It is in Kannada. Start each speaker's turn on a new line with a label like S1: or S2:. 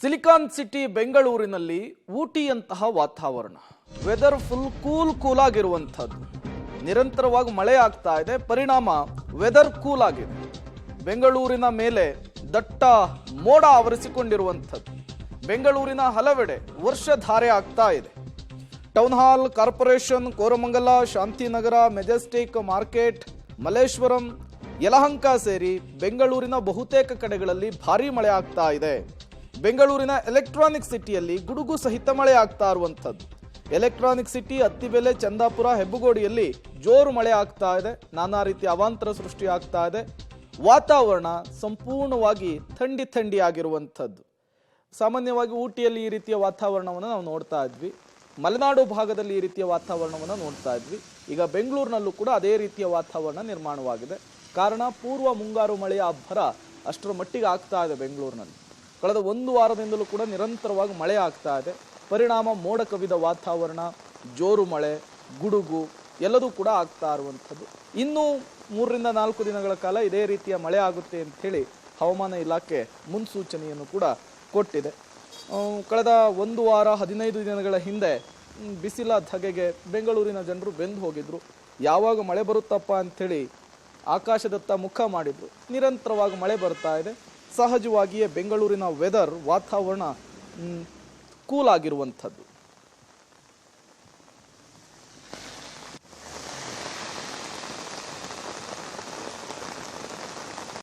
S1: ಸಿಲಿಕಾನ್ ಸಿಟಿ ಬೆಂಗಳೂರಿನಲ್ಲಿ ಊಟಿಯಂತಹ ವಾತಾವರಣ, ವೆದರ್ ಫುಲ್ ಕೂಲ್ ಆಗಿರುವಂಥದ್ದು. ನಿರಂತರವಾಗಿ ಮಳೆ ಆಗ್ತಾ ಇದೆ, ಪರಿಣಾಮ ವೆದರ್ ಕೂಲ್ ಆಗಿದೆ. ಬೆಂಗಳೂರಿನ ಮೇಲೆ ದಟ್ಟ ಮೋಡ ಆವರಿಸಿಕೊಂಡಿರುವಂಥದ್ದು. ಬೆಂಗಳೂರಿನ ಹಲವೆಡೆ ವರ್ಷಧಾರೆ ಆಗ್ತಾ ಇದೆ. Town hall, corporation, Koramangala, Shantinagar, Majestic, market, Malleshwaram, Yelahanka ಸೇರಿ ಬೆಂಗಳೂರಿನ ಬಹುತೇಕ ಕಡೆಗಳಲ್ಲಿ ಭಾರೀ ಮಳೆ ಆಗ್ತಾ ಇದೆ. ಬೆಂಗಳೂರಿನ ಎಲೆಕ್ಟ್ರಾನಿಕ್ ಸಿಟಿಯಲ್ಲಿ ಗುಡುಗು ಸಹಿತ ಮಳೆ ಆಗ್ತಾ ಇರುವಂಥದ್ದು. ಎಲೆಕ್ಟ್ರಾನಿಕ್ ಸಿಟಿ, ಅತ್ತಿಬೆಲೆ, ಚಂದಾಪುರ, ಹೆಬ್ಬಗೋಡಿಯಲ್ಲಿ ಜೋರು ಮಳೆ ಆಗ್ತಾ ಇದೆ. ನಾನಾ ರೀತಿಯ ಅವಾಂತರ ಸೃಷ್ಟಿ ಆಗ್ತಾ ಇದೆ. ವಾತಾವರಣ ಸಂಪೂರ್ಣವಾಗಿ ಥಂಡಿ ಆಗಿರುವಂಥದ್ದು. ಸಾಮಾನ್ಯವಾಗಿ ಊಟಿಯಲ್ಲಿ ಈ ರೀತಿಯ ವಾತಾವರಣವನ್ನು ನಾವು ನೋಡ್ತಾ ಇದ್ವಿ, ಮಲೆನಾಡು ಭಾಗದಲ್ಲಿ ಈ ರೀತಿಯ ವಾತಾವರಣವನ್ನು ನೋಡ್ತಾ ಇದ್ವಿ. ಈಗ ಬೆಂಗಳೂರಿನಲ್ಲೂ ಕೂಡ ಅದೇ ರೀತಿಯ ವಾತಾವರಣ ನಿರ್ಮಾಣವಾಗಿದೆ. ಕಾರಣ ಪೂರ್ವ ಮುಂಗಾರು ಮಳೆಯ ಅಬ್ಬರ ಅಷ್ಟರ ಮಟ್ಟಿಗೆ ಆಗ್ತಾ ಇದೆ. ಬೆಂಗಳೂರಿನಲ್ಲಿ ಕಳೆದ ಒಂದು ವಾರದಿಂದಲೂ ಕೂಡ ನಿರಂತರವಾಗಿ ಮಳೆ ಆಗ್ತಾ ಇದೆ. ಪರಿಣಾಮ ಮೋಡ ಕವಿದ ವಾತಾವರಣ, ಜೋರು ಮಳೆ, ಗುಡುಗು ಎಲ್ಲದೂ ಕೂಡ ಆಗ್ತಾ ಇರುವಂಥದ್ದು. ಇನ್ನೂ 3 ರಿಂದ 4 ದಿನಗಳ ಕಾಲ ಇದೇ ರೀತಿಯ ಮಳೆ ಆಗುತ್ತೆ ಅಂತ ಹೇಳಿ ಹವಾಮಾನ ಇಲಾಖೆ ಮುನ್ಸೂಚನೆಯನ್ನು ಕೂಡ ಕೊಟ್ಟಿದೆ. ಕಳೆದ 1 ವಾರ 15 ದಿನಗಳ ಹಿಂದೆ ಬಿಸಿಲ ಧಗೆಗೆ ಬೆಂಗಳೂರಿನ ಜನರು ಬೆಂದು ಹೋಗಿದ್ರು. ಯಾವಾಗ ಮಳೆ ಬರುತ್ತಪ್ಪ ಅಂಥೇಳಿ ಆಕಾಶದತ್ತ ಮುಖ ಮಾಡಿದ್ರು. ನಿರಂತರವಾಗಿ ಮಳೆ ಬರ್ತಾ ಇದೆ. ಸಹಜವಾಗಿಯೇ ಬೆಂಗಳೂರಿನ ವೆದರ್ ವಾತಾವರಣ ಕೂಲ್ ಆಗಿರುವಂಥದ್ದು.